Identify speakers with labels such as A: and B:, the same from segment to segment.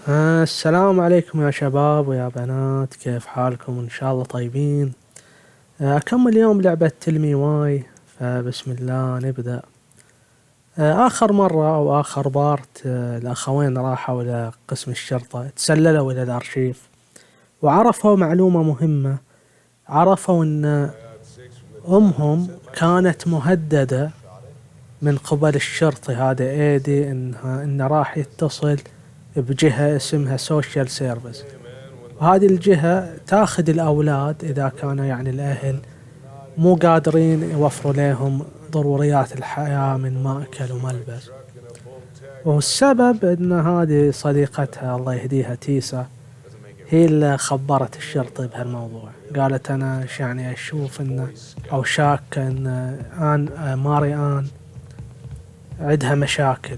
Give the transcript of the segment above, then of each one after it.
A: السلام عليكم يا شباب ويا بنات، كيف حالكم؟ إن شاء الله طيبين. أكمل اليوم لعبة تلمي واي، فبسم الله نبدأ. آخر مرة أو آخر بارت، الأخوين راحوا إلى قسم الشرطة، تسللوا إلى الأرشيف وعرفوا معلومة مهمة. عرفوا أن أمهم كانت مهددة من قبل الشرطي هذا ايدي، إنه راح يتصل بجهة اسمها سوشيال سيرفيس، وهذه الجهة تاخذ الأولاد إذا كانوا يعني الأهل مو قادرين يوفروا لهم ضروريات الحياة من مأكل وملبس. والسبب إن هذه صديقتها الله يهديها تيسا هي اللي خبرت الشرطي بهالموضوع. قالت أنا يعني أشوف إنه أو شاك إن ماري آن عندها مشاكل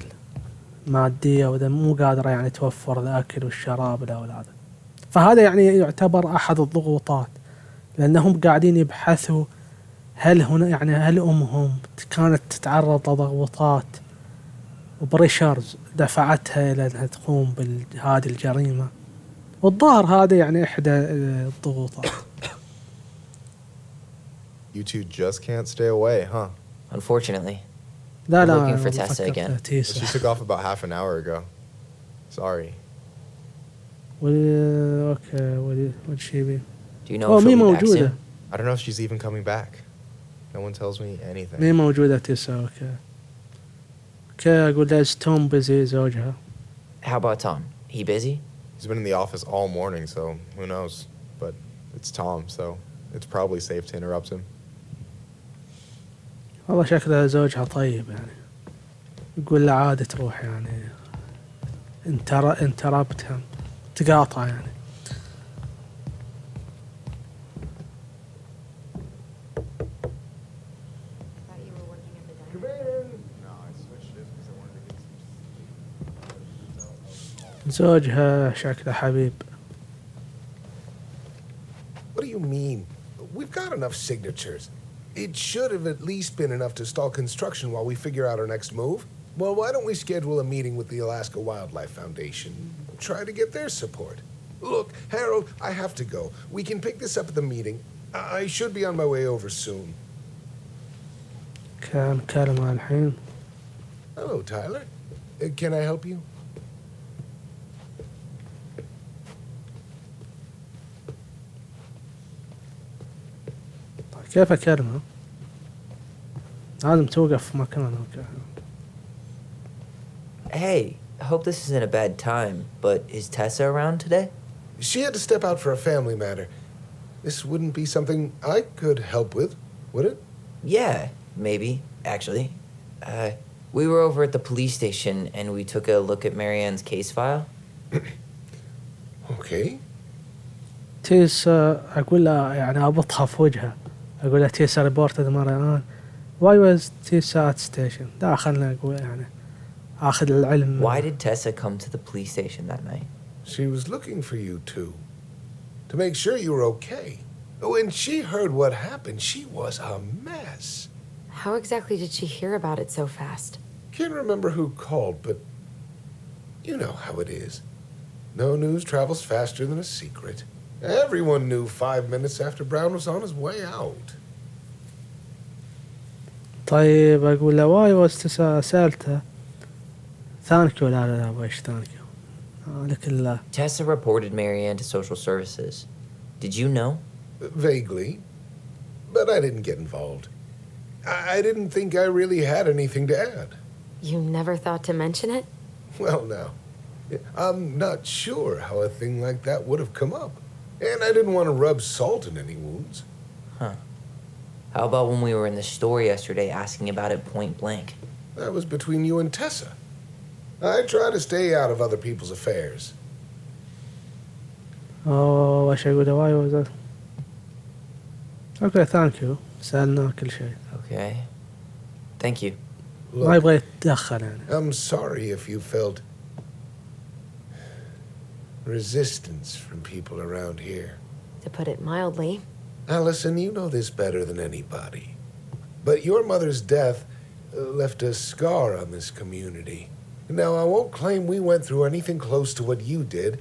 A: مادية وإذا مو قادرة يعني توفر الأكل والشراب لأولادها، فهذا يعني يعتبر أحد الضغوطات، لأنهم قاعدين يبحثوا هل هنا يعني هل أمهم كانت تتعرض لضغوطات وبريشرز دفعتها إلى أنها تقوم بهذه الجريمة، والظاهر هذا يعني إحدى الضغوطات.
B: You two just can't stay away, huh?
C: Unfortunately.
A: لا
C: I'm looking for
A: والله
C: Tessa again.
B: She took off about half an hour ago. Sorry.
A: Okay, what she be?
C: Do you know if she'll
A: مين
C: be back
A: موجودة؟
C: soon?
B: I don't know if she's even coming back. No one tells me anything.
A: مين موجودة تيسا؟ اوكي اقول لها توم بيزي زوجها.
C: How about Tom? He busy?
B: He's been in the office all morning, so who knows? But it's Tom, so it's probably safe to interrupt him.
A: والله شكلها زوجها طيب يعني، يقول له عادي تروح يعني انتربتهم تقاطع يعني. زوجها شكله حبيب.
D: What do you mean? We've got enough signatures. It should have at least been enough to stall construction while we figure out our next move. Well, why don't we schedule a meeting with the Alaska Wildlife Foundation? Try to get their support. Look, Harold, I have to go. We can pick this up at the meeting. I should be on my way over soon.
A: كان كلمة الحين.
D: Hello, Tyler. Can I help you?
A: كيف أكلمه؟ لازم توقف في مكانه.
C: Hey, I hope this isn't a bad time, but is Tessa around today?
D: She had to step out for a family matter. This wouldn't be something I could help with, would it?
C: Yeah, maybe, actually. We were over at the police station and we took a look at Marianne's case file.
D: Okay.
A: تيس أقول له يعني أبطها في وجهها، أقول له تيس ريبورتد مرة. Why was Tessa at station؟ داخلنا أقول يعني أخذ العلم.
C: Why did Tessa come to the police station that night?
D: She was looking for you two, to make sure you were okay. When she heard what happened, she was a mess.
E: How exactly did she hear about it so fast?
D: Can't remember who called, but you know how it is. No news travels faster than a secret. Everyone knew 5 minutes after Brown was on his way out.
A: طيب أقول له واي سألته ثانكيو. لا باش ثانكيو لكن
C: Tessa reported Marianne to social services. Did you know?
D: Vaguely, but I didn't get involved. I didn't think I really had anything to add.
E: You never thought to mention it?
D: Well, now, I'm not sure how a thing like that would have come up. And I didn't want to rub salt in any wounds.
C: Huh. How about when we were in the store yesterday asking about it point blank?
D: That was between you and Tessa. I try to stay out of other people's affairs.
A: وش أقول له واي was okay thank you سألنا كل شيء.
C: Okay. Thank you.
A: ما يبغى يتدخل يعني.
D: I'm sorry if you felt resistance from people around here.
E: To put it mildly.
D: Allison, you know this better than anybody. But your mother's death left a scar on this community. Now, I won't claim we went through anything close to what you did,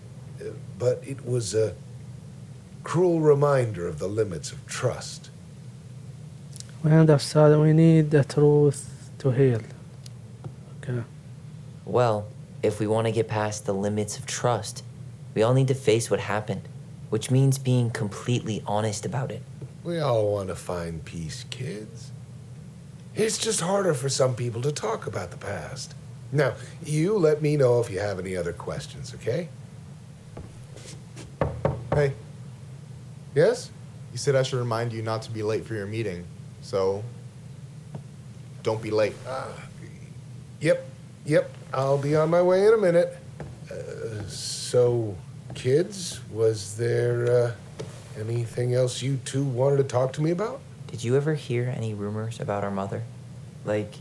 D: but it was a cruel reminder of the limits of trust.
A: We understand we need the truth to heal. Okay.
C: Well, if we want to get past the limits of trust, we all need to face what happened, which means being completely honest about it.
D: We all want to find peace, kids. It's just harder for some people to talk about the past. Now, you let me know if you have any other questions, okay?
B: Hey,
D: Yes?
B: you said I should remind you not to be late for your meeting, so don't be late.
D: Yep. I'll be on my way in a minute. So, kids, was there anything else you two wanted to talk to me about?
C: Did you ever hear any rumors about our mother? Like,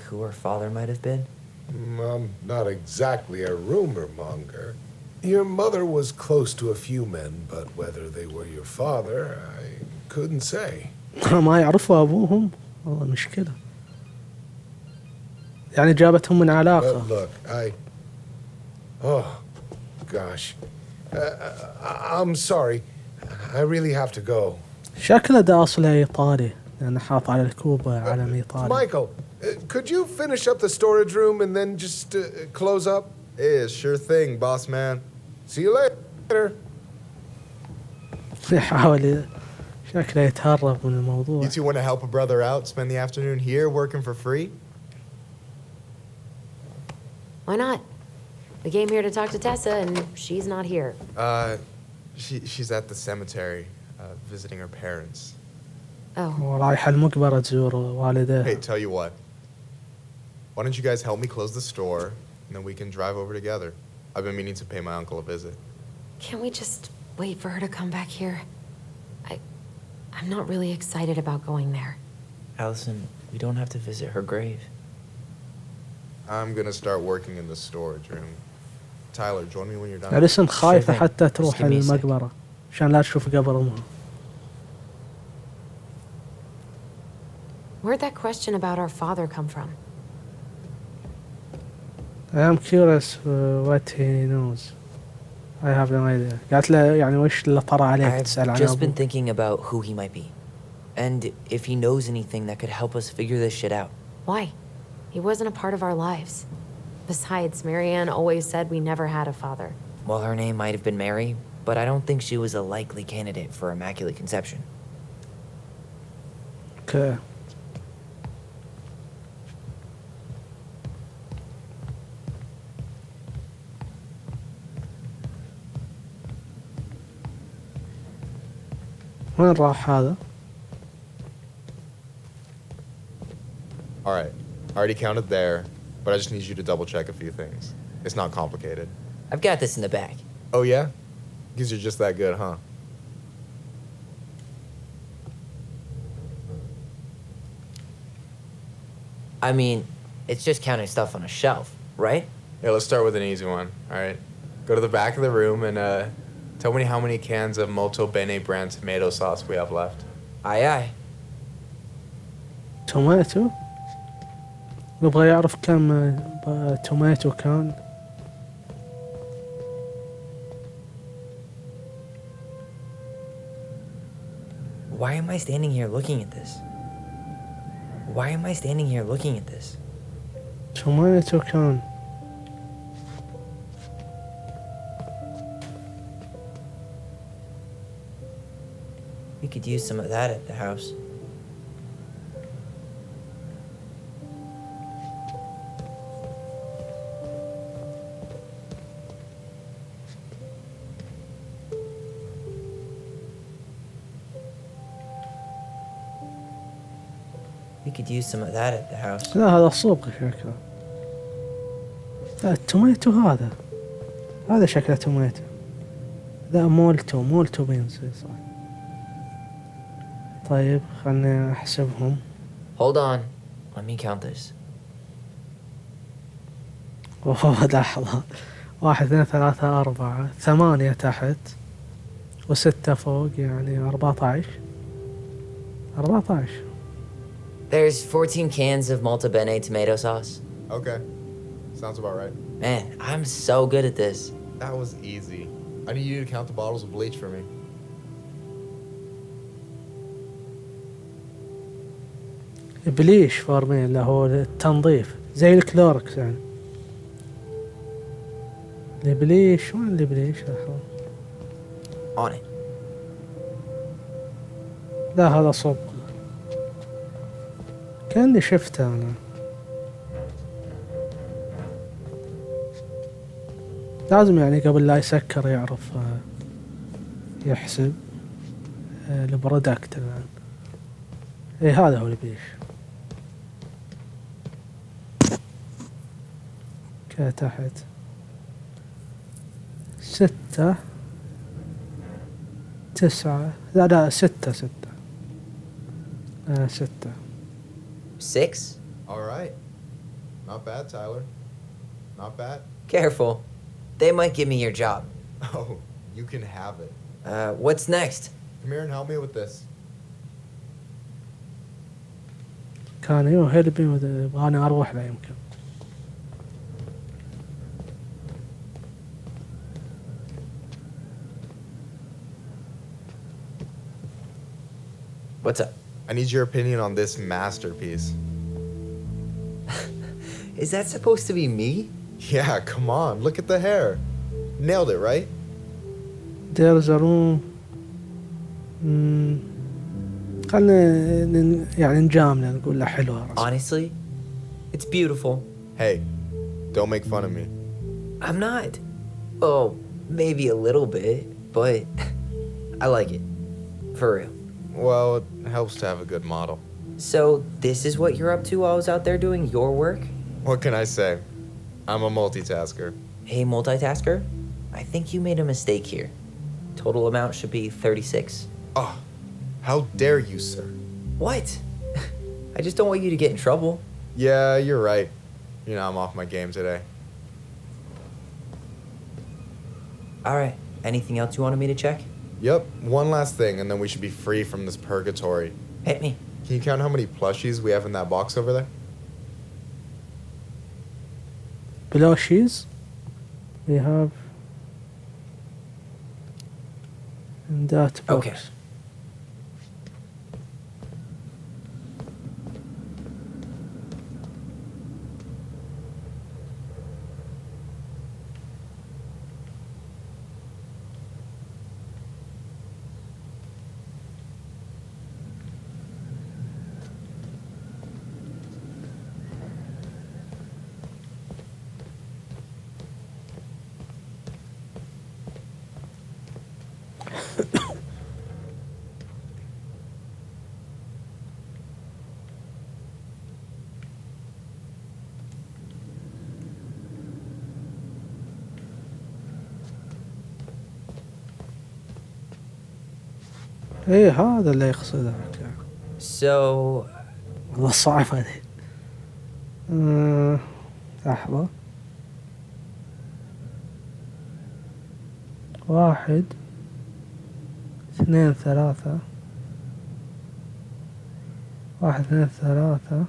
C: who her father might have been?
D: I'm not exactly a rumor monger. Your mother was close to a few men, but whether they were your father, I couldn't say.
A: ما يعرفوا أبوهم والله مشكلة. يعني جابتهم من
D: But
A: علاقة.
D: look, Oh, gosh. I'm sorry. I really have to go.
A: شكله ده أصله إيطالي لأنه حاط على الكوبا علم إيطالي.
D: Michael, could you finish up the storage room and then just close up?
B: Yeah, sure thing, boss man.
D: See you later.
A: يحاول شكله يتهرب من الموضوع.
B: You two want to help a brother out, spend the afternoon here working for free?
E: Why not? We came here to talk to Tessa, and she's not here.
B: She's at the cemetery, visiting her parents.
E: Oh,
A: ورايح المقبرة تزور والديه.
B: Hey, tell you what. Why don't you guys help me close the store, and then we can drive over together? I've been meaning to pay my uncle a visit.
E: can't we just wait for her to come back here? I'm not really excited about going there.
C: Allison, we don't have to visit her grave.
B: I'm gonna start working in the storage room. Tyler, join me when you're done.
A: أليسن خايفة
C: Sure thing.
A: حتى
C: Just
A: تروح
C: give me a sec.
A: المقبرة عشان لا تشوف قبر أمها.
E: Where'd that question about our father come from?
A: I am curious what he knows. I have no idea. قالت له يعني وش اللي طرى عليك
C: I've
A: تسأل عن
C: just been
A: أبوك.
C: thinking about who he might be. And if he knows anything that could help us figure this shit out.
E: Why? He wasn't a part of our lives. Besides, Marianne always said we never had a father.
C: Well, her name might have been Mary, but I don't think she was a likely candidate for Immaculate Conception.
A: Okay. وين راح هذا؟
B: All right. I already counted there, but I just need you to double check a few things. It's not complicated.
C: I've got this in the bag.
B: Oh, yeah? Because you're just that good, huh?
C: I mean, it's just counting stuff on a shelf, right?
B: Yeah, let's start with an easy one, all right? Go to the back of the room and tell me how many cans of Molto Bene brand tomato sauce we have left.
C: Aye, aye.
A: توماتو؟ يبغى يعرف كم توماتو كان.
C: Why am I standing here looking at this? Why am I standing here looking at this?
A: توماتو كان.
C: We could use some of that at the house. We could use some of that at the house.
A: لا هذا صبغ شكله. لا التوماتو هذا شكله توماتو. لا مولتو بينزل صح. طيب خلني أحسبهم.
C: Hold on. Let me count this.
A: أوه لحظة. 1 2 3 4 8 تحت و6 فوق يعني 14.
C: There's 14 cans of Malta Bene tomato sauce.
B: Okay. Sounds about right.
C: Man, I'm so good at this.
B: That was easy. I need you to count the bottles of bleach for me.
A: بليش فورمين اللي هو التنظيف زي الكلوركس يعني. البليش وين البليش؟
C: On it.
A: لا هذا صب. كأني شفته أنا. لازم يعني قبل لا يسكر يعرف يحسب البرودكت الآن. ايه هذا هو البليش. كذا تحت 6 9 لا 6 6 6.
C: 6?
B: All right. Not bad, Tyler. Not bad.
C: Careful. They might give me your job.
B: Oh, you can have it.
C: What's next?
B: Come here and help me with this.
A: كان هيلبي وانا اروح لا يمكن.
C: What's up?
B: I need your opinion on this masterpiece.
C: Is that supposed to be me?
B: Yeah, come on. Look at the hair. Nailed it, right?
A: There's a room. خلنا يعني نجامله نقول له حلوة.
C: Honestly, it's beautiful.
B: Hey, don't make fun of me.
C: I'm not. Oh, maybe a little bit, but I like it. For real.
B: Well, it helps to have a good model.
C: So, this is what you're up to while I was out there doing your work?
B: What can I say? I'm a multitasker.
C: Hey, multitasker, I think you made a mistake here. Total amount should be 36.
B: Oh, how dare you, sir?
C: What? I just don't want you to get in trouble.
B: Yeah, you're right. You know, I'm off my game today.
C: All right. Anything else you wanted me to check?
B: Yep, one last thing, and then we should be free from this purgatory.
C: Hit me.
B: Can you count how many plushies we have in that box over there?
A: Plushies we have in that box.
C: Okay.
A: ايه هذا اللي يقصده.
C: So,
A: والله صعب هذه. لحظة. 1 2 3 1 2 3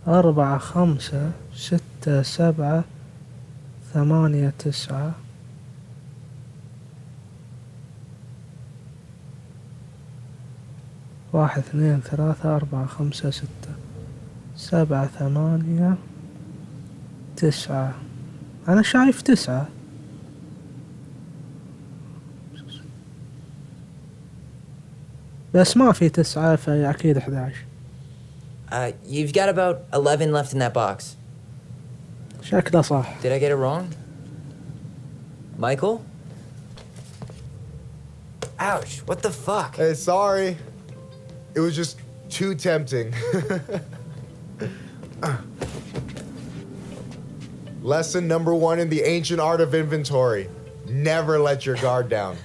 A: 4 5 6 7 8 9 1 2 3 4 5 6 7 8 9. أنا شايف 9. بس ما في 9 فأكيد 11.
C: you've got about 11 left in that box.
A: شكله صح.
C: Did I get it wrong? Michael? Ouch, what the fuck?
B: Hey, sorry. It was just too tempting. Lesson number 1 in the ancient art of inventory. Never let your guard down.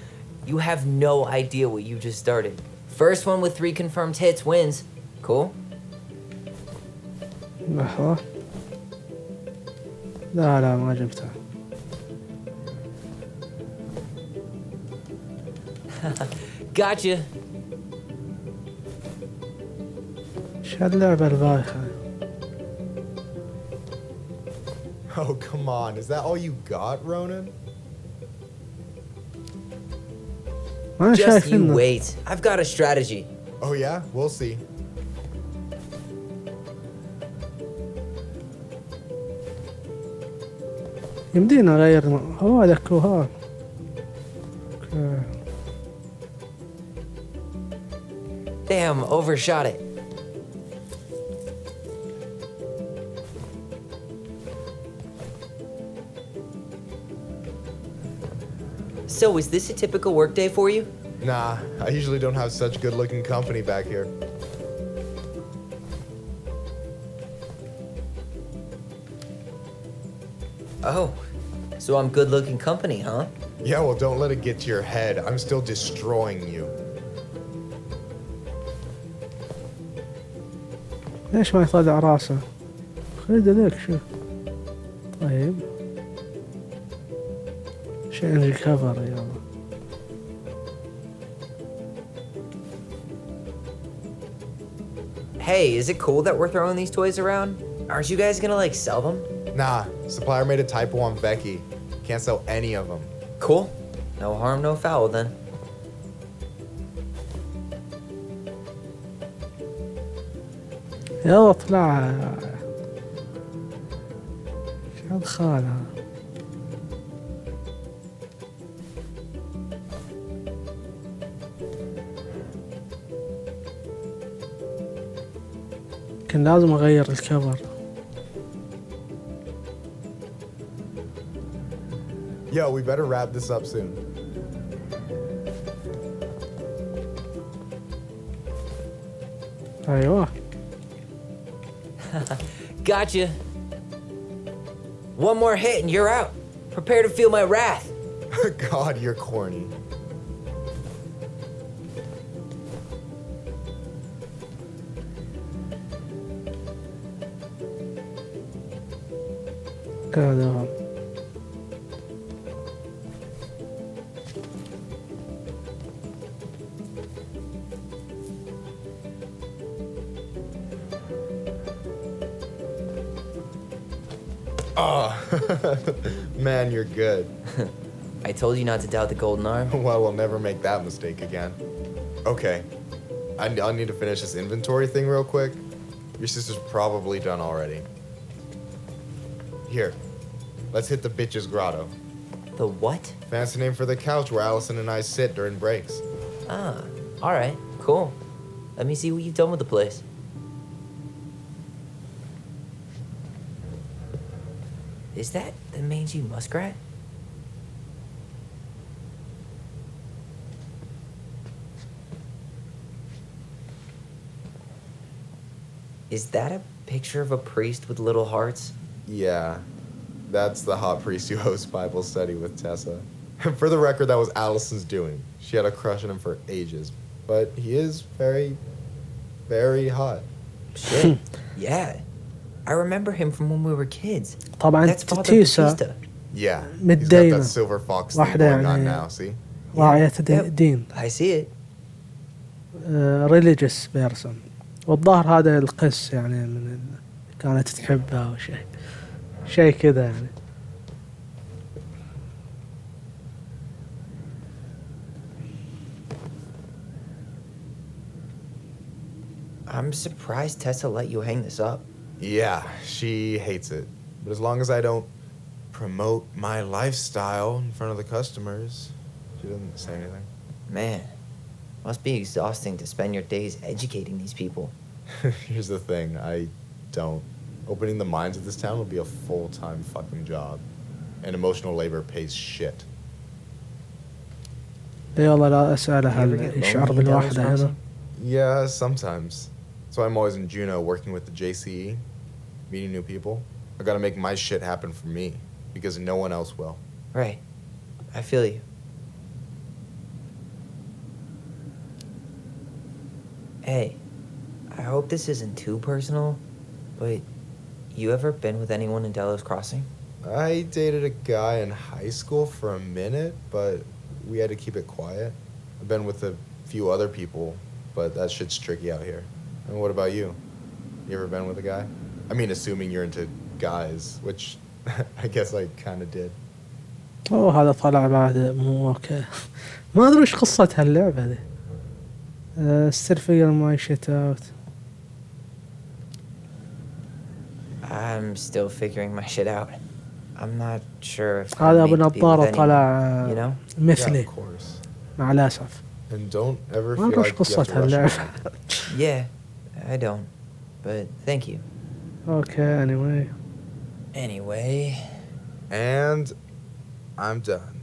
C: You have no idea what you just started. First one with 3 confirmed hits wins. Cool?
A: لحظة. لا ما جبتها.
C: Gotcha.
A: شو اللعبة البايخة؟
B: Oh, come on. Is that all you got, Ronan?
A: أنا
C: Just
A: شايف
C: you
A: إنه
C: wait. I've got a strategy.
B: Oh, yeah? We'll see.
A: يمدينا نغير هذا كوهان. اوكي.
C: Damn, overshot it. So, is this a typical workday for you?
B: Nah, I usually don't have such good-looking company back here.
C: Oh, so I'm good looking company, huh?
B: Yeah, well, don't let it get to your head. I'm still destroying you.
A: ليش ما يطلع راسه؟ خلي ذاك شوف. طيب. شيء كفر يلا.
C: Hey, is it cool that we're throwing these toys around? Aren't you guys gonna like sell them?
B: Nah, supplier made a typo on Becky. Can't sell any of them.
C: Cool. No harm, no foul then.
A: يلا اطلع. شو دخالها؟ كان لازم اغير الكفر.
B: Yo, we better wrap this up soon.
A: ايوه.
C: Gotcha. One more hit and you're out. Prepare to feel my wrath.
B: God, you're corny.
A: هذا
B: Oh, man, you're good.
C: I told you not to doubt the golden arm.
B: Well, we'll never make that mistake again. Okay, I'll need to finish this inventory thing real quick. Your sister's probably done already. Here, let's hit the bitch's grotto.
C: The what?
B: Fancy name for the couch where Allison and I sit during breaks.
C: Ah, alright, cool. Let me see what you've done with the place. Is that the mangy muskrat? Is that a picture of a priest with little hearts?
B: Yeah, that's the hot priest who hosts Bible study with Tessa. For the record, that was Allison's doing. She had a crush on him for ages. But he is very, very hot.
C: Shit, yeah. I remember him from when we were kids.
A: طبعا
C: That's Father
A: تيسا
C: Batista.
B: Yeah, he's got
A: متدينة.
B: that silver fox thing
A: واحدة
B: going on
A: يعني
B: now, see?
A: راعية
C: Yep,
A: دين.
C: I see it.
A: ريليجيوس بيرسون. والظاهر هذا القس يعني من كانت تحبها او شيء كذا يعني.
C: I'm surprised Tessa let you hang this up.
B: Yeah, she hates it. But as long as I don't promote my lifestyle in front of the customers, she doesn't say anything.
C: Man, must be exhausting to spend your days educating these people.
B: Here's the thing, I don't. Opening the mines of this town will be a full-time fucking job. And emotional labor pays shit.
A: يلا لا اسأله
C: You ever
A: هل
C: get
A: يشعر
C: lonely in Dallas
A: بالوحدة هنا.
C: Crossing?
B: Yeah, sometimes. So I'm always in Juneau working with the JCE, meeting new people. I gotta make my shit happen for me, because no one else will.
C: Right. I feel you. Hey, I hope this isn't too personal, but you ever been with anyone in Delos Crossing?
B: I dated a guy in high school for a minute, but we had to keep it quiet. I've been with a few other people, but that shit's tricky out here. And what about you? You ever been with a guy? I mean, assuming you're into guys, which I guess I kind of did.
A: اوه هذا طلع بعد مو اوكي. ما ادري وش قصة هاللعبة دي. still figuring my shit out.
C: I'm still figuring my shit out. I'm not sure if I'm
A: هذا ابو
C: made to be with
A: نظارة
C: anyone,
A: طلع
C: you know?
B: Yeah,
A: مثلي
B: of course.
A: مع الاسف.
B: And don't ever
A: ما
B: feel
A: ادري وش
B: like you have
A: قصة
B: to rush
A: هاللعبة.
B: it.
C: Yeah, I don't. But thank you.
A: اوكي anyway.
C: Anyway,
B: And I'm done.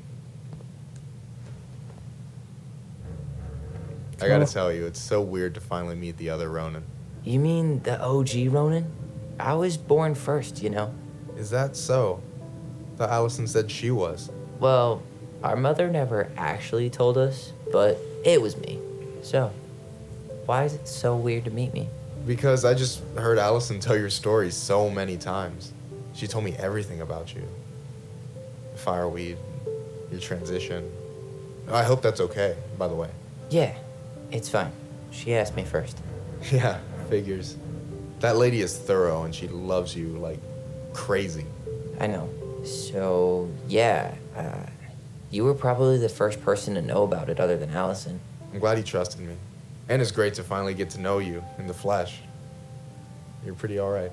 B: I gotta tell you, it's so weird to finally meet the other Ronin.
C: you mean the OG Ronin? I was born first, you know?
B: Is that so? Thought Allison said she was.
C: Well, our mother never actually told us, but it was me. So, why is it so weird to meet me?
B: Because I just heard Allison tell your story so many times. She told me everything about you. Fireweed, your transition. I hope that's okay, by the way.
C: Yeah, it's fine. She asked me first.
B: Yeah, figures. That lady is thorough and she loves you like crazy.
C: I know. So, yeah, you were probably the first person to know about it other than Allison.
B: I'm glad he trusted me. And it's great to finally get to know you in the flesh. You're pretty alright.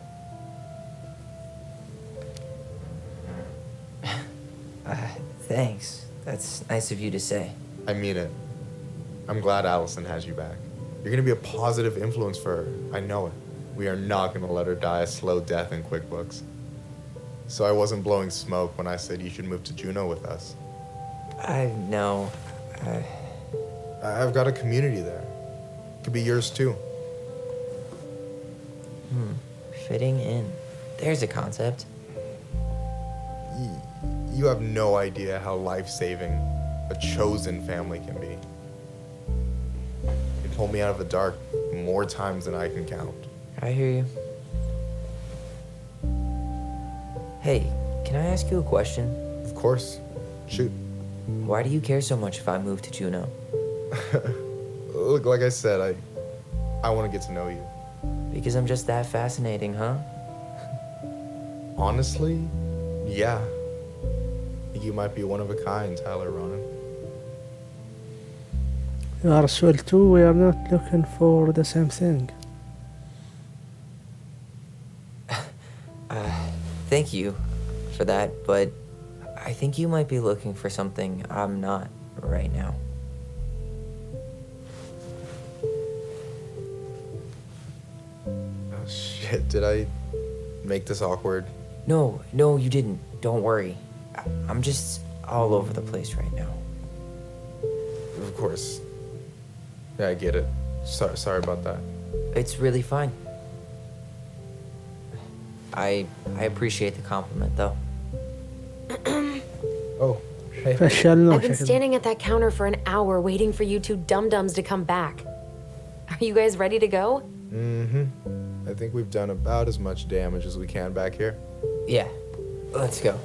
C: Thanks. That's nice of you to say.
B: I mean it. I'm glad Allison has you back. You're gonna be a positive influence for her. I know it. We are not gonna let her die a slow death in QuickBooks. So I wasn't blowing smoke when I said you should move to Juneau with us.
C: I know.
B: I've got a community there. Could be yours too.
C: Fitting in. There's a concept.
B: You have no idea how life-saving a chosen family can be. It pulled me out of the dark more times than I can count.
C: I hear you. Hey, can I ask you a question?
B: Of course. Shoot.
C: Why do you care so much if I move to Juneau?
B: Look, like I said, I want to get to know you.
C: Because I'm just that fascinating, huh?
B: Honestly, yeah. You might be one of a kind, Tyler Ronan.
A: You are soul too. We are not looking for the same thing.
C: Thank you for that, but I think you might be looking for something I'm not right now.
B: Oh, shit. Did I make this awkward?
C: No, you didn't. Don't worry. I'm just all over the place right now.
B: Of course. Yeah, I get it. Sorry about that.
C: It's really fine. I appreciate the compliment, though.
B: Oh, hey.
A: فشلنا
E: I've been
A: بشكل.
E: standing at that counter for an hour waiting for you two dum-dums to come back. Are you guys ready to go?
B: Mm-hmm. I think we've done about as much damage as we can back here.
C: Yeah, let's go.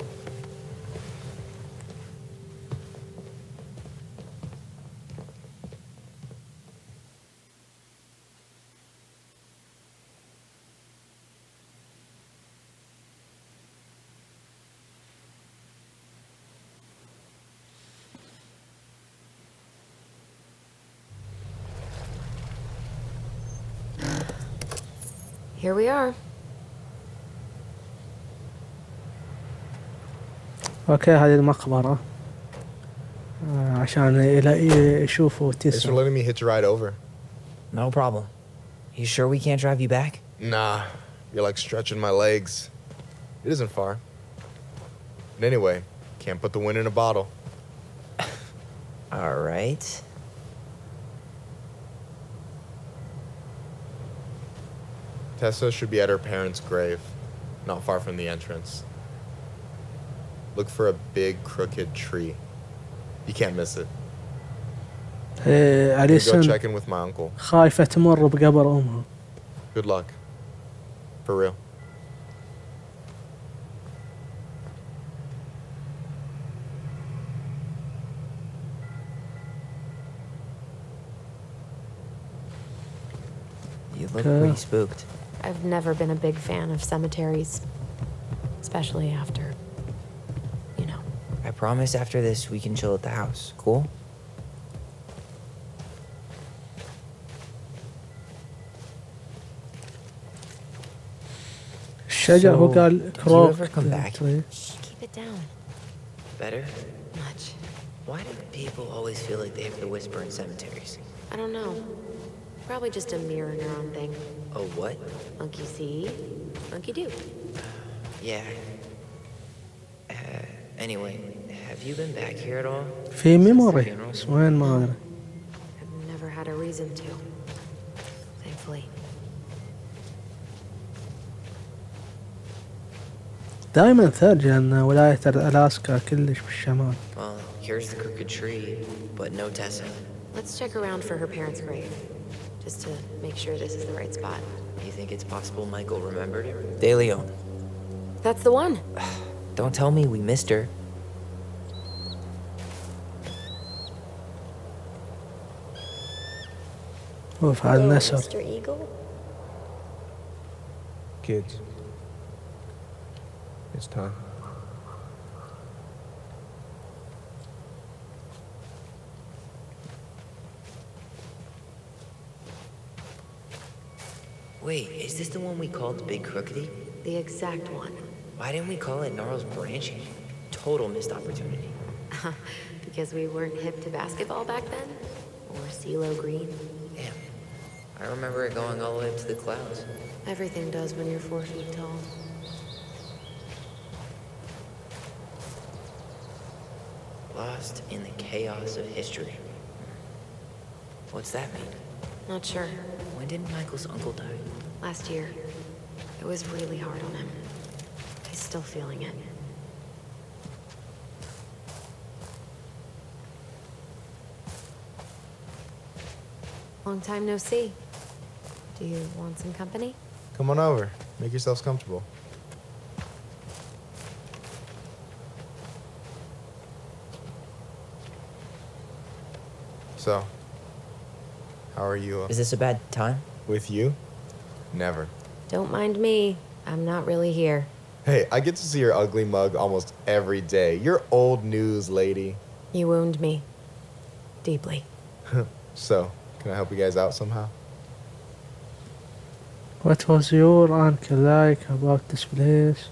E: Here we are.
A: اوكي هذه المقبرة. عشان يشوفوا
B: Thanks for
A: تسعة.
B: letting me hitch a ride over.
C: No problem. You sure we can't drive you back?
B: Nah, you're like stretching my legs. It isn't far. And anyway, can't put the wind in a bottle.
C: All right.
B: Tessa should be at her parents' grave, not far from the entrance. Look for a big crooked tree. You can't miss it.
A: إيه،
B: I'm gonna go
A: أليسون
B: check in with my uncle.
A: خايفة تمر بقبر أمها.
B: Good luck. For real.
C: You look pretty spooked.
E: I've never been a big fan of cemeteries, especially after
C: promise after this we can chill at the house. Cool?
A: الشجر هو
C: So,
A: قال
C: did you
A: كروك
C: ever come back?
A: tree.
E: Shh, keep it down.
C: Better?
E: Much.
C: Why do people always feel like they have to whisper in cemeteries?
E: I don't know. Probably just a mirror neuron thing.
C: Oh, what?
E: Monkey see, monkey do.
C: Yeah. Anyway, have you been back here at all?
A: في
C: Since the
A: ميموري
C: funeral?
A: بس وين ما أدري.
E: I've never had a reason to. Thankfully.
A: دائما ثلج لأن ولاية ألاسكا كلش بالشمال.
C: Well, here's the crooked tree, but no Tessa.
E: Let's check around for her parents' grave. Just to make sure this is the right spot.
C: You think it's possible Michael remembered her? De Leon.
E: That's the one.
C: Don't tell me we missed her.
A: شوف على النسر.
E: Mr. Eagle.
D: Kids. It's time.
C: Wait, is this the one we called Big Crookedy?
E: The exact one.
C: Why didn't we call it Gnarls Branching? Total missed opportunity.
E: Because we weren't hip to basketball back then? Or CeeLo Green?
C: Damn. I remember it going all the way up to the clouds.
E: Everything does when you're 4 feet tall.
C: Lost in the chaos of history. What's that mean?
E: Not sure.
C: When did Michael's uncle die?
E: Last year. It was really hard on him. He's still feeling it. Long time no see. Do you want some company?
B: Come on over. Make yourselves comfortable. So, how are you?
C: Is this a bad time?
B: With you? Never.
E: Don't mind me. I'm not really here.
B: Hey, I get to see your ugly mug almost every day. You're old news, lady.
E: You wound me. Deeply.
B: So, can I help you guys out somehow?
A: What was your uncle like about this place?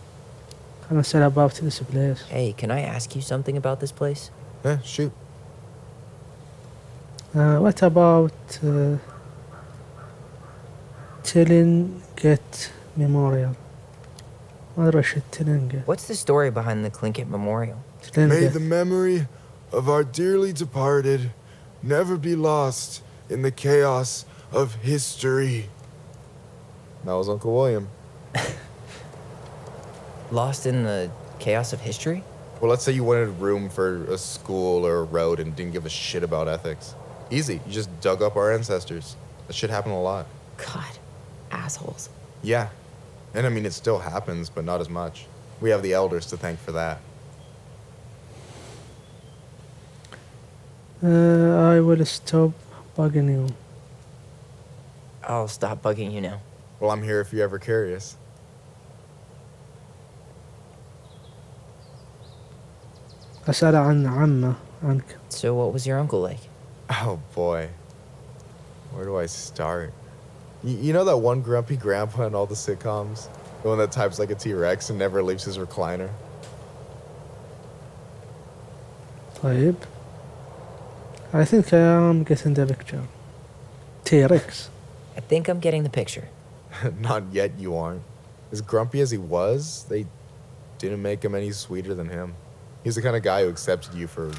A: Can I say about this place?
C: Hey, can I ask you something about this place?
B: Yeah, shoot.
A: What about Tillinget Memorial? ما أدري وش التلنجة.
C: What's the story behind the Clinkett Memorial?
F: May the
A: تلنجة.
F: memory of our dearly departed never be lost in the chaos of history.
B: That was Uncle William.
C: Lost in the chaos of history?
B: Well, let's say you wanted room for a school or a road and didn't give a shit about ethics. Easy. You just dug up our ancestors. That shit happened a lot.
E: God. Assholes.
B: Yeah. And I mean, it still happens, but not as much. We have the elders to thank for that.
A: I will stop bugging you.
C: I'll stop bugging you now.
B: Well, I'm here if you're ever curious.
A: أسأل عن عمه عنك.
C: So what was your uncle like?
B: Oh, boy. Where do I start? You know that one grumpy grandpa in all the sitcoms? The one that types like a T-Rex and never leaves his recliner?
A: طيب. I think I am getting the picture. T-Rex.
C: I think I'm getting the picture.
B: Not yet, you aren't. As grumpy as he was, they didn't make him any sweeter than him. He's the kind of guy who accepted you for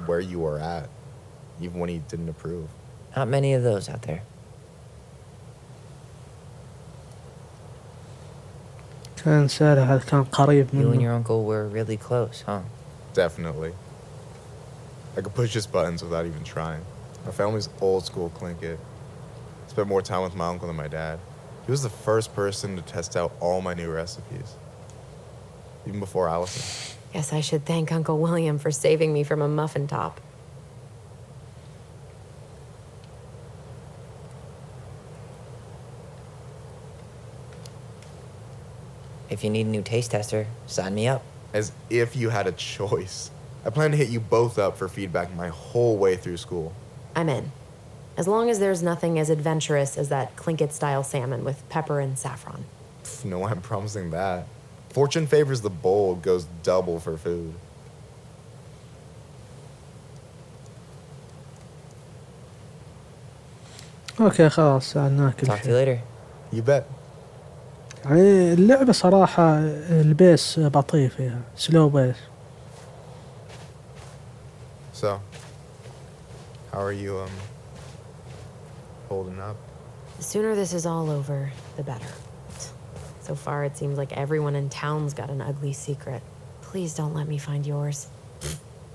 B: where you were at, even when he didn't approve.
C: Not many of those out there.
A: كان سهل هذا كان قريب
C: You and
A: منه.
C: your uncle were really close, huh?
B: Definitely. I could push his buttons without even trying. My family's old school Clinkett. Spent more time with my uncle than my dad. He was the first person to test out all my new recipes. Even before Allison.
E: Guess I should thank Uncle William for saving me from a muffin top.
C: If you need a new taste tester, sign me up.
B: As if you had a choice. I plan to hit you both up for feedback my whole way through school.
E: I'm in. As long as there's nothing as adventurous as that Tlingit-style salmon with pepper and saffron.
B: Pff, no, I'm promising that. Fortune favors the bold, goes double for food.
A: اوكي خلاص سألناك كل
C: Talk to you
A: شيء.
C: later.
B: You bet.
A: يعني اللعبة صراحة البيس بطيء فيها سلو بيس.
B: So, how are you, holding up?
E: The sooner this is all over, the better. So far, it seems like everyone in town's got an ugly secret. Please don't let me find yours.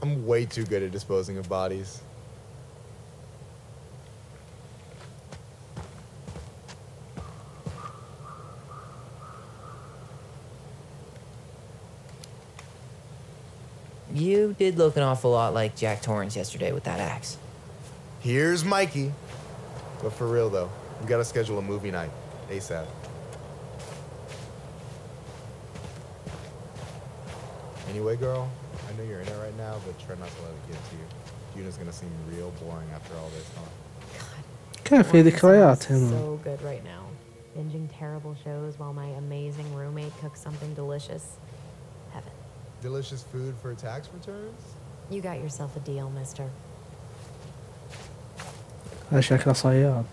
B: I'm way too good at disposing of bodies.
C: You did look an awful lot like Jack Torrance yesterday with that axe.
B: Here's Mikey. But for real, though, we gotta schedule a movie night ASAP. Anyway, girl, I know you're in it right now, but try not to let it get to you. Yuna's gonna seem real boring after all this, huh?
A: كان في ذكريات
E: Sounds
A: هنا.
E: so good right now. Binging terrible shows while my amazing roommate cooks something delicious. Heaven.
B: Delicious food for tax returns?
E: You got yourself a deal, mister.
A: هذا شكله صياد.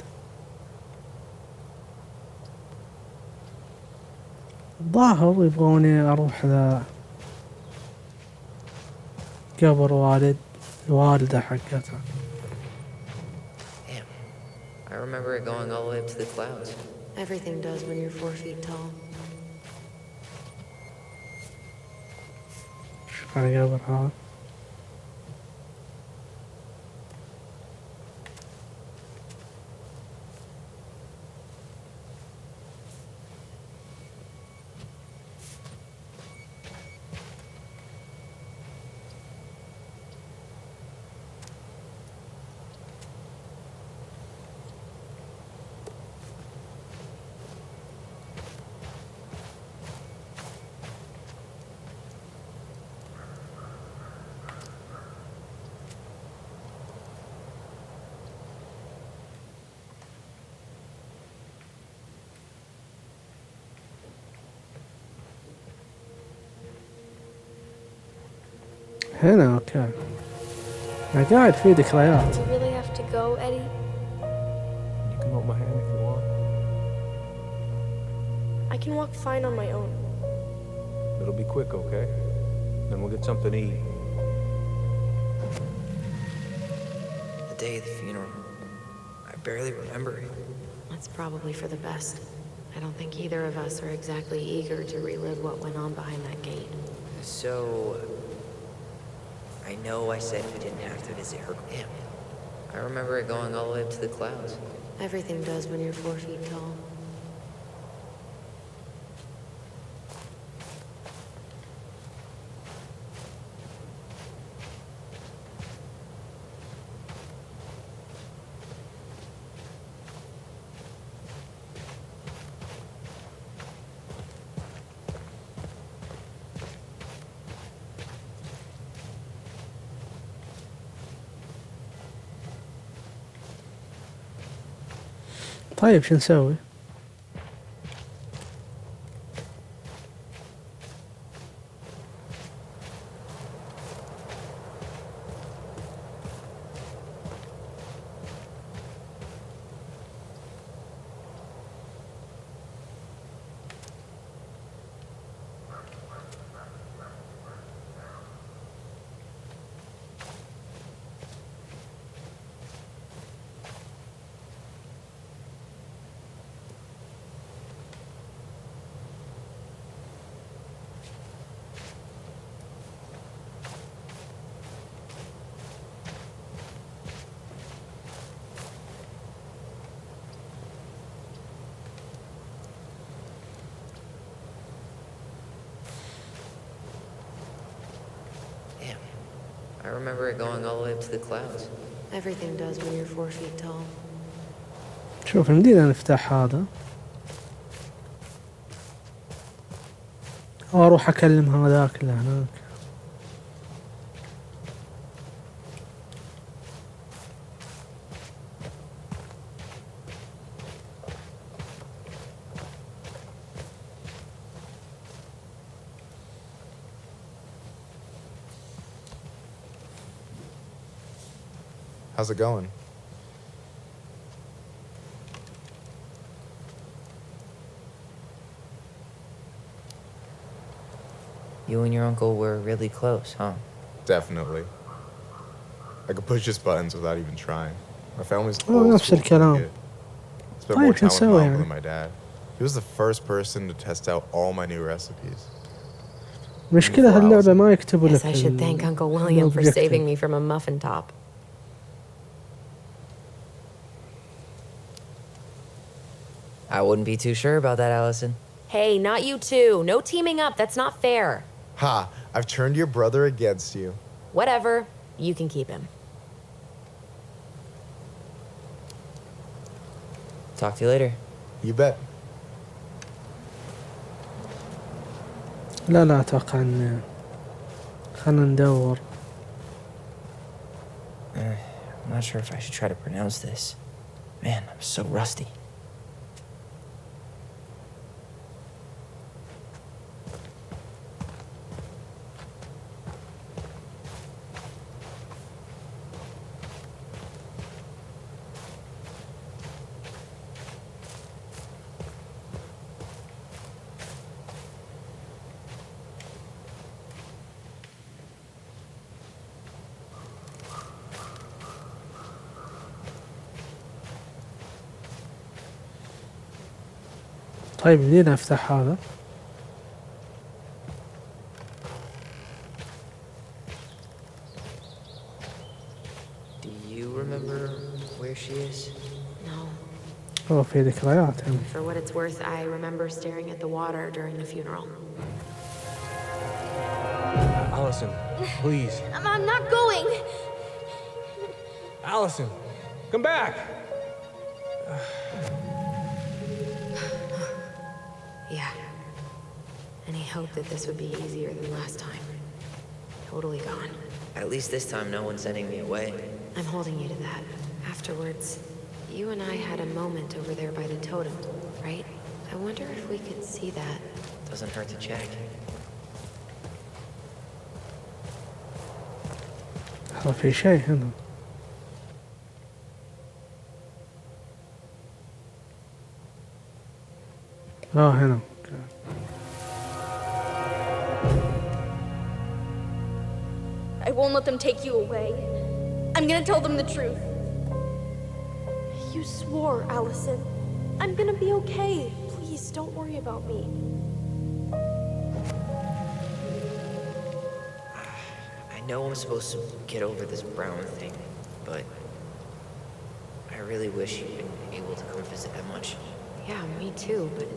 A: الظاهر يبغوني اروح ذا قبر الوالدة حقتها.
C: Damn. I remember it going all the way up to the clouds.
E: Everything does when you're 4 feet tall.
A: شوف على قبر هذا. هنا اوكي. انا قاعد في ذكريات.
G: Do you really have to go, Eddie?
H: You can hold my hand if you want.
G: I can walk fine on my own.
H: It'll be quick, okay? Then we'll get something to eat.
C: The day of the funeral. I barely remember it.
E: That's probably for the best. I don't think either of us are exactly eager to relive what went on behind that gate.
C: So, I know I said we didn't have to visit her. Damn. I remember it going all the way up to the clouds.
E: Everything does when you're 4 feet tall.
A: طيب شو نسوي؟
C: Damn. I remember it going all the way up to the clouds.
E: Everything does when you're 4 feet tall.
A: شوف المدينة نفتح هذا. أو أروح أكلم هذاك اللي هناك.
B: How's it going?
C: You and your uncle were really close, huh?
B: Definitely. I could push his buttons without even trying. My family's
A: Oh,
B: old
A: نفس
B: school
A: الكلام.
B: good. Spent
A: طيب
B: more
A: شو
B: time with
A: نسوي
B: my uncle
A: يعني؟
B: than my dad. He was the first person to test out all my new recipes.
A: مشكلة هاللعبة ما يكتبوا
E: Guess
A: لك
E: I should thank Uncle William for
A: الobjective.
E: saving me from a muffin top.
C: I wouldn't be too sure about that, Allison.
E: Hey, not you two. No teaming up. That's not fair.
B: Ha! I've turned your brother against you.
E: Whatever. You can keep him.
C: Talk to you later.
B: You bet.
A: لا أتوقع إن خلنا ندور.
C: I'm not sure if I should try to pronounce this. Man, I'm so rusty.
A: طيب منين أفتح هذا؟
C: Do you remember where she is?
E: No.
A: أوه في ذكريات هم.
E: For what it's worth, I remember staring at the water during the funeral.
H: Allison, please.
G: I'm not going.
H: Allison, come back!
E: Yeah. Any hope that this would be easier than last time? Totally gone.
C: At least this time no one's sending me away.
E: I'm holding you to that. Afterwards, you and I had a moment over there by the totem, right? I wonder if we could see that.
C: Doesn't hurt to check.
A: هذا في شيء هنا. هنا.
G: I won't let them take you away. I'm gonna tell them the truth. You swore, Allison. I'm gonna be okay. Please, don't worry about me.
C: I know I'm supposed to get over this Brown thing, but I really wish you'd been able to come visit that much.
E: Yeah, me too, but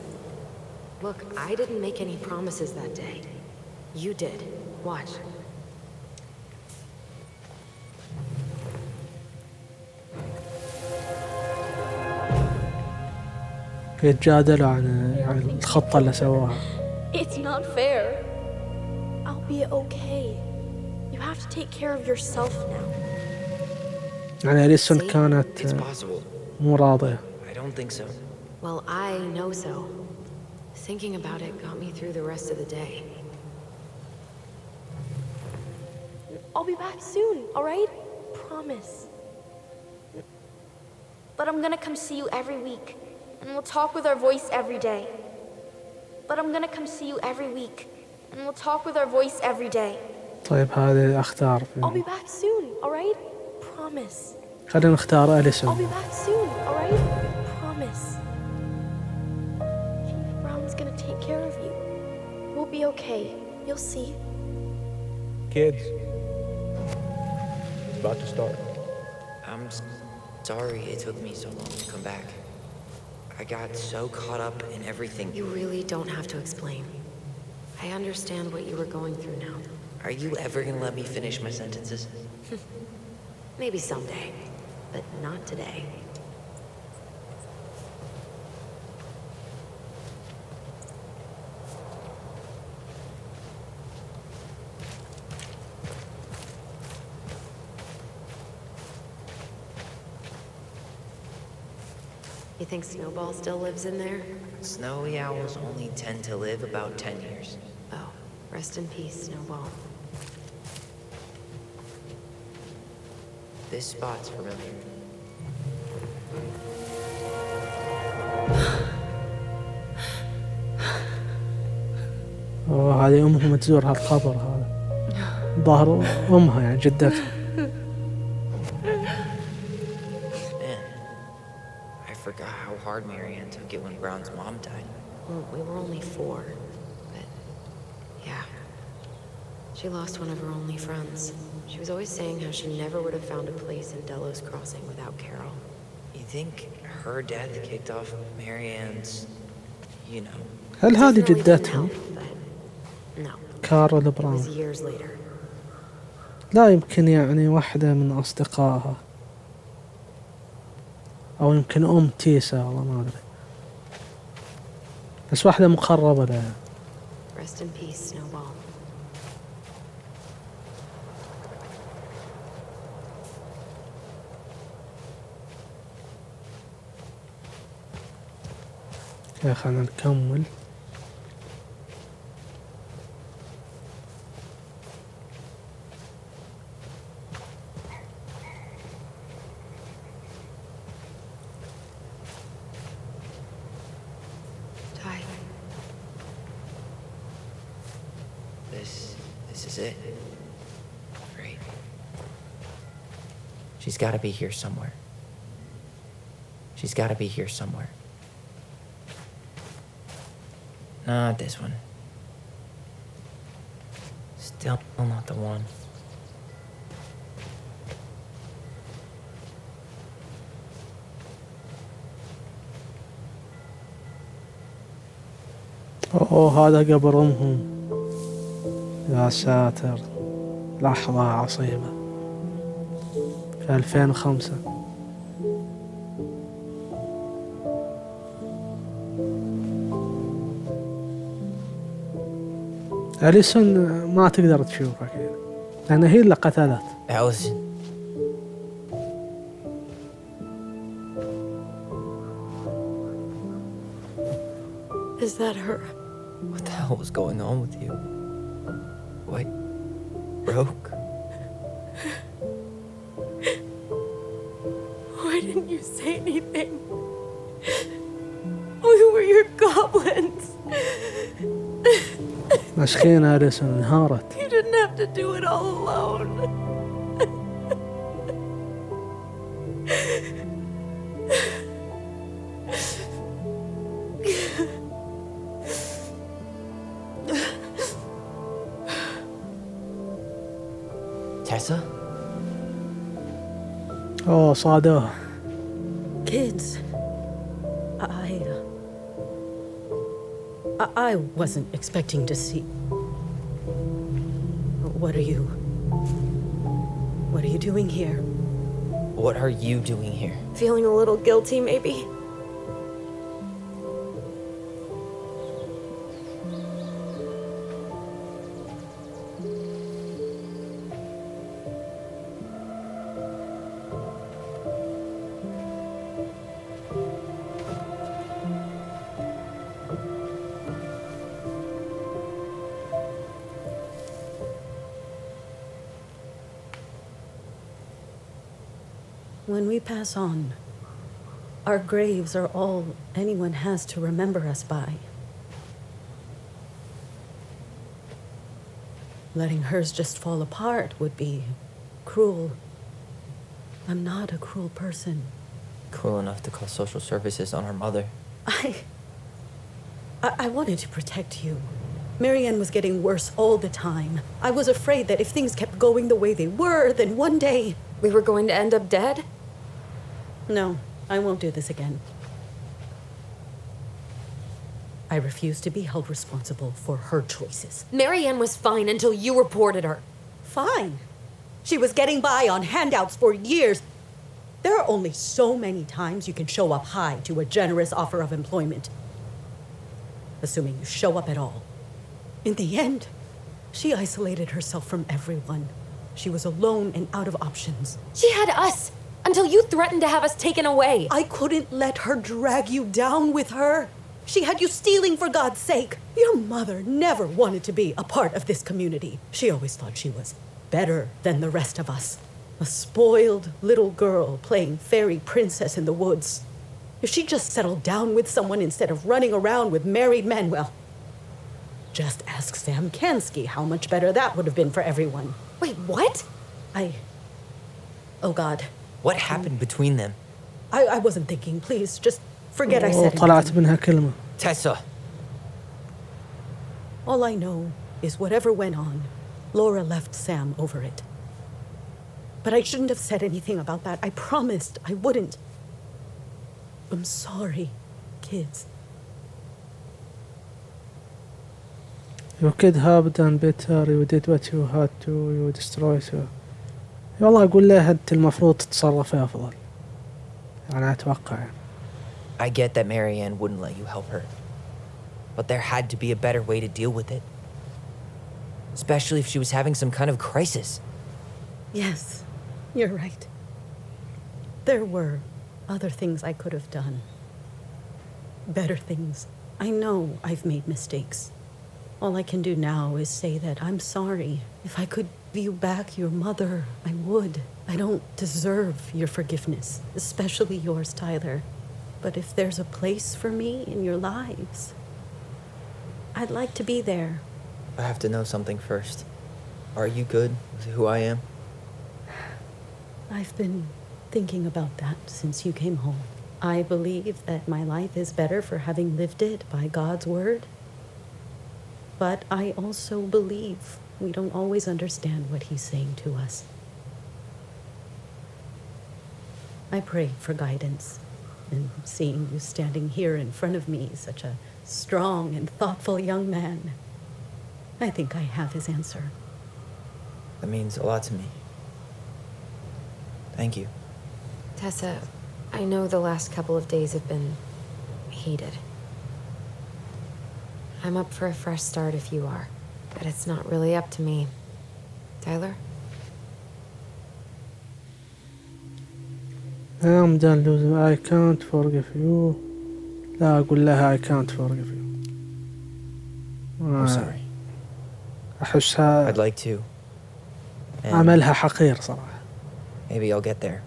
E: look, I didn't make any promises that day. You did. Watch.
A: يتجادلوا عن الخطة اللي سووها.
G: It's not fair. I'll be okay. You have to take care of yourself now.
A: يعني أليسون
C: It's
A: كانت
C: possible.
A: مو راضية.
C: I don't think so.
E: Well, I know so. Thinking about it got me through the rest of the day.
G: I'll be back soon, alright? Promise. But I'm gonna come see you every week. And we'll talk with our voice every day. But I'm gonna come see you every week. And we'll talk with our voice every day.
A: طيب هذه أختار.
G: I'll be back soon, alright? Promise.
A: خلينا نختار
G: I'll
A: أليسون.
G: be back soon, alright? Promise. Chief Brown's gonna take care of you. We'll be okay. You'll see.
H: Kids. It's about to start.
C: I'm sorry it took me so long to come back. I got so caught up in everything.
E: You really don't have to explain. I understand what you were going through now.
C: Are you ever gonna let me finish my sentences?
E: Maybe someday, but not today. You think Snowball still lives in there?
C: Snowy owls only tend to live about 10 years.
E: Oh, rest in peace, Snowball.
C: This spot's familiar.
A: وهذه أمهم تزور هالقبر هذا. ظهر أمها يعني جدتها.
C: Man, I forgot how hard Marianne took it when Brown's mom died.
E: Well, we were only 4, but yeah. She lost one of her only friends. She was always saying how she never would have found a place in Delos Crossing without Carol.
C: You think her death kicked off Marianne's, you know?
A: هل هذه
E: Definitely didn't
A: جدتهم؟
E: help, but no.
A: كارول
E: It was
A: براون.
E: years later.
A: لا يمكن يعني واحدة من أصدقائها، أو يمكن أم تيسا، والله ما أدري، بس واحدة مقربة لها.
E: Rest in peace, Snowball.
A: خلينا نكمل.
E: Ty.
C: This is it. Great. She's gotta be here somewhere. She's gotta be here somewhere. Not this one. Still not the one.
A: أوه هذا قبر أمهم. يا ساتر، لحظة عصيبة. في 2005. أليسون ما تقدر تشوفها كذا، لأن هي اللي قتلت.
C: Allison.
E: Is that her?
C: What the hell was going on with you? What? Broke?
E: Why didn't you say anything? We were your goblins.
A: مسكينة أليسون انهارت.
E: You didn't have to do it all alone.
C: Tessa?
A: أوه صادوها.
I: Kids, I wasn't expecting to see. What are you doing here?
C: What are you doing here?
E: Feeling a little guilty, maybe?
I: When we pass on, our graves are all anyone has to remember us by. Letting hers just fall apart would be cruel. I'm not a cruel person.
C: Cruel enough to call social services on our mother.
I: I wanted to protect you. Marianne was getting worse all the time. I was afraid that if things kept going the way they were, then one day...
E: We were going to end up dead?
I: No, I won't do this again. I refuse to be held responsible for her choices.
E: Marianne was fine until you reported her.
I: Fine. She was getting by on handouts for years. There are only so many times you can show up high to a generous offer of employment. Assuming you show up at all. In the end, she isolated herself from everyone. She was alone and out of options.
E: She had us until you threatened to have us taken away.
I: I couldn't let her drag you down with her. She had you stealing for God's sake. Your mother never wanted to be a part of this community. She always thought she was better than the rest of us. A spoiled little girl playing fairy princess in the woods. If she just settled down with someone instead of running around with married men, well, just ask Sam Kansky how much better that would have been for everyone.
E: Wait, what?
I: Oh, God.
C: What happened between them?
I: I wasn't thinking. Please, just forget I said
A: طلعت
I: anything.
A: منها كلمة.
C: Tessa!
I: All I know is whatever went on, Laura left Sam over it. But I shouldn't have said anything about that. I promised I wouldn't. I'm sorry, kids.
A: You could have done better. You did what you had to. You destroyed her. والله أقول لها أنت المفروض تتصرفي أفضل. يعني أتوقع يعني.
C: I get that Marianne wouldn't let you help her. But there had to be a better way to deal with it. Especially if she was having some kind of crisis.
I: Yes, you're right. There were other things I could have done. Better things. I know I've made mistakes. All I can do now is say that I'm sorry. If I could view back your mother, I would. I don't deserve your forgiveness, especially yours, Tyler. But if there's a place for me in your lives, I'd like to be there.
C: I have to know something first. Are you good with who I am?
I: I've been thinking about that since you came home. I believe that my life is better for having lived it by God's word. But I also believe we don't always understand what he's saying to us. I pray for guidance, and seeing you standing here in front of me, such a strong and thoughtful young man, I think I have his answer.
C: That means a lot to me. Thank you.
E: Tessa, I know the last couple of days have been heated. I'm up for a fresh start if you are, but it's not really up to me. Tyler?
A: I'm done losing. I can't forgive you. لا أقول لها I can't forgive you.
C: I'm sorry.
A: أحسها
C: I'd like to. And
A: عملها حقير صراحة.
C: maybe I'll get there.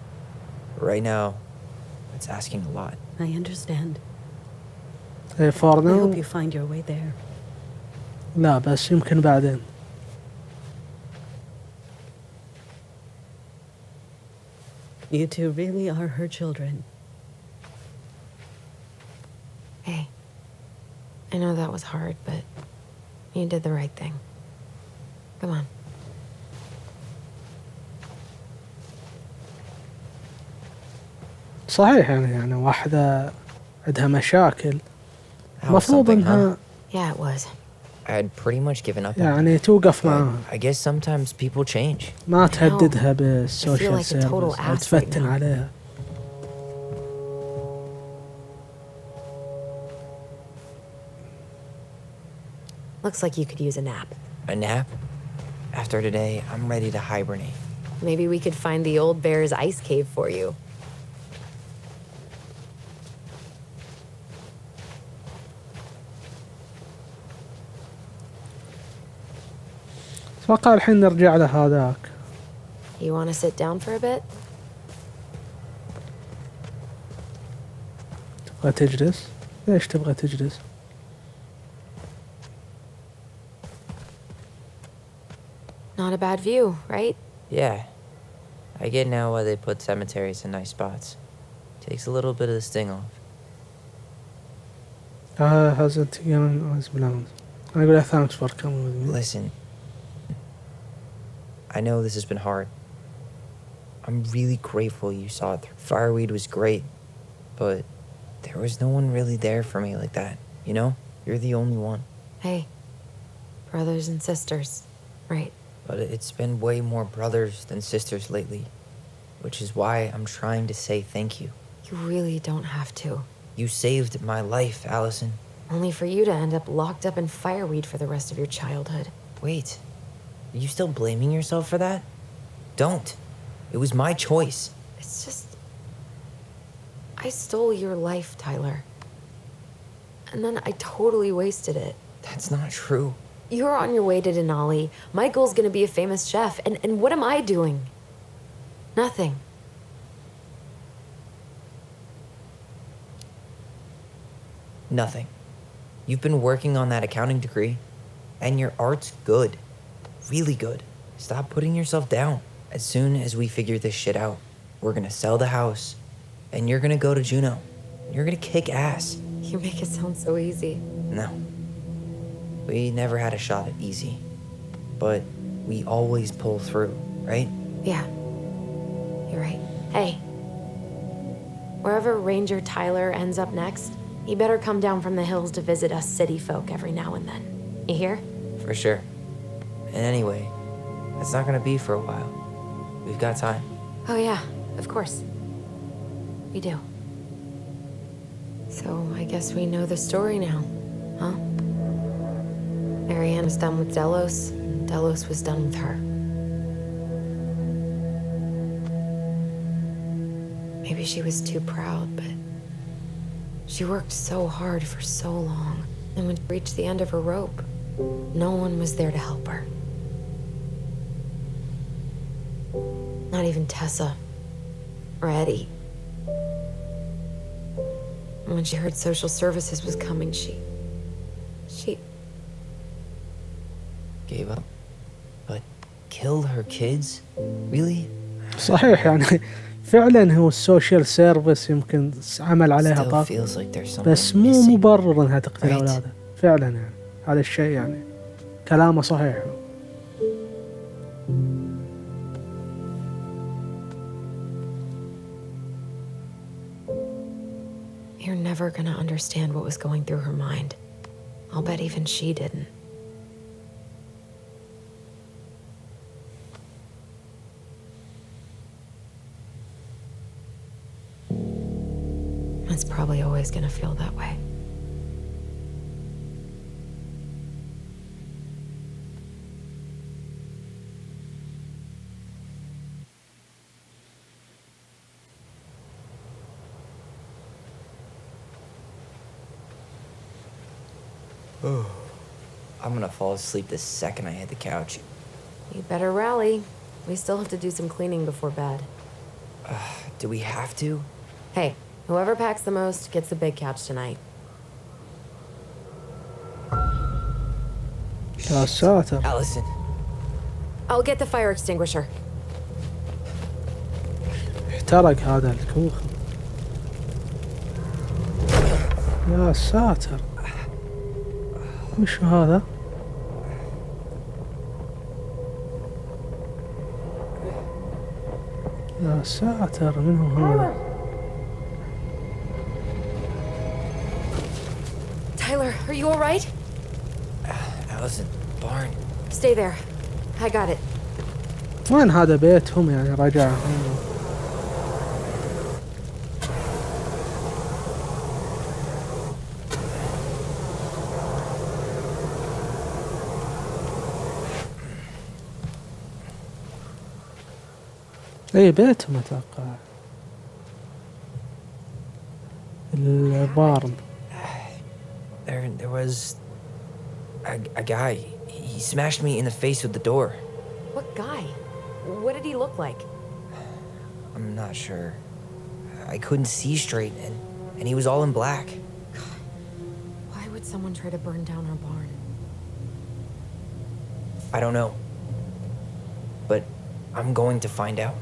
C: Right now, it's asking a lot.
I: I understand.
A: For
I: I hope
A: now
I: you find your way there.
A: لا بس يمكن بعدين.
I: You two really are her children.
E: Hey, I know that was hard, but you did the right thing. Come on.
A: صحيح يعني واحدة عندها مشاكل
C: That was
A: مفروض
C: something,
A: إنها
E: Yeah, it was.
C: I had pretty much given up on
A: يعني توقف
C: it.
A: معاها.
C: But I guess sometimes people change.
A: ما تهددها
E: I feel
A: بالسوشيال
E: like a total
A: سيرفيس أو
E: ass right
A: تفتن
E: now.
A: عليها.
E: Looks like you could use a nap.
C: A nap? After today, I'm ready to hibernate.
E: Maybe we could find the old bear's ice cave for you.
A: أتوقع الحين نرجع لهذاك.
E: You want to sit down for a bit?
A: تبغى تجلس؟ ليش تبغى تجلس؟
E: Not a bad view, right?
C: Yeah. I get now why they put cemeteries in nice spots. Takes a little bit of the sting off.
A: hasn't given us plans. I got thanks for coming with me.
C: Listen. I know this has been hard. I'm really grateful you saw it through. Fireweed was great, but there was no one really there for me like that, you know? You're the only one.
E: Hey, brothers and sisters, right?
C: But it's been way more brothers than sisters lately, which is why I'm trying to say thank you.
E: You really don't have to.
C: You saved my life, Allison.
E: Only for you to end up locked up in fireweed for the rest of your childhood.
C: Wait, are you still blaming yourself for that? Don't. It was my choice.
E: It's just... I stole your life, Tyler. And then I totally wasted it.
C: That's not true.
E: You're on your way to Denali. Michael's gonna be a famous chef. And what am I doing? Nothing.
C: Nothing. You've been working on that accounting degree, and your art's good. Really good. Stop putting yourself down. As soon as we figure this shit out, we're gonna sell the house, and you're gonna go to Juneau. You're gonna kick ass.
E: You make it sound so easy.
C: No. We never had a shot at easy. But we always pull through, right?
E: Yeah. You're right. Hey. Wherever Ranger Tyler ends up next, he better come down from the hills to visit us city folk every now and then. You hear?
C: For sure. And anyway, that's not gonna be for a while. We've got time.
E: Oh yeah, of course. We do. So I guess we know the story now, huh? Marianne was done with Delos, and Delos was done with her. Maybe she was too proud, but she worked so hard for so long, and when she reached the end of her rope, no one was there to help her. Not even Tessa or Eddie. And when she heard social services was coming, she
C: Gave up? But killed her kids? Really?
A: صحيح يعني فعلا هو السوشيال سيرفيس يمكن عمل عليها
C: Still
A: طاقة،
C: feels like there's something
A: بس مو
C: missing.
A: مبرر انها تقتل
C: Right.
A: اولادها. فعلا يعني هذا الشيء يعني كلامه صحيح.
E: You're never gonna understand what was going through her mind. I'll bet even she didn't. It's probably always gonna feel that way.
C: I'm gonna fall asleep the second I hit the couch.
E: You better rally. We still have to do some cleaning before bed.
C: Do we have to?
E: Hey, whoever packs the most gets the big couch tonight.
A: يا ساتر.
C: Allison.
E: I'll get the fire extinguisher.
A: احترق هذا الكوخ. يا ساتر. وش هذا؟ يا ساتر من هو هذا؟
E: Tyler, are you all right?
C: Allison, barn.
E: Stay there. I got it.
A: وين هذا بيتهم يعني رجع؟ اي بيتهم اتوقع. البارن.
C: There was a guy. He smashed me in the face with the door.
E: What guy? What did he look like?
C: I'm not sure. I couldn't see straight, and he was all in black.
E: Why would someone try to burn down our barn?
C: I don't know. But I'm going to find out.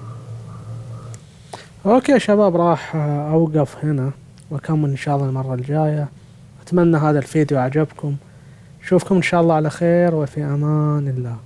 A: اوكي شباب راح اوقف هنا واكمل ان شاء الله المرة الجاية. اتمنى هذا الفيديو عجبكم. اشوفكم ان شاء الله على خير وفي امان الله.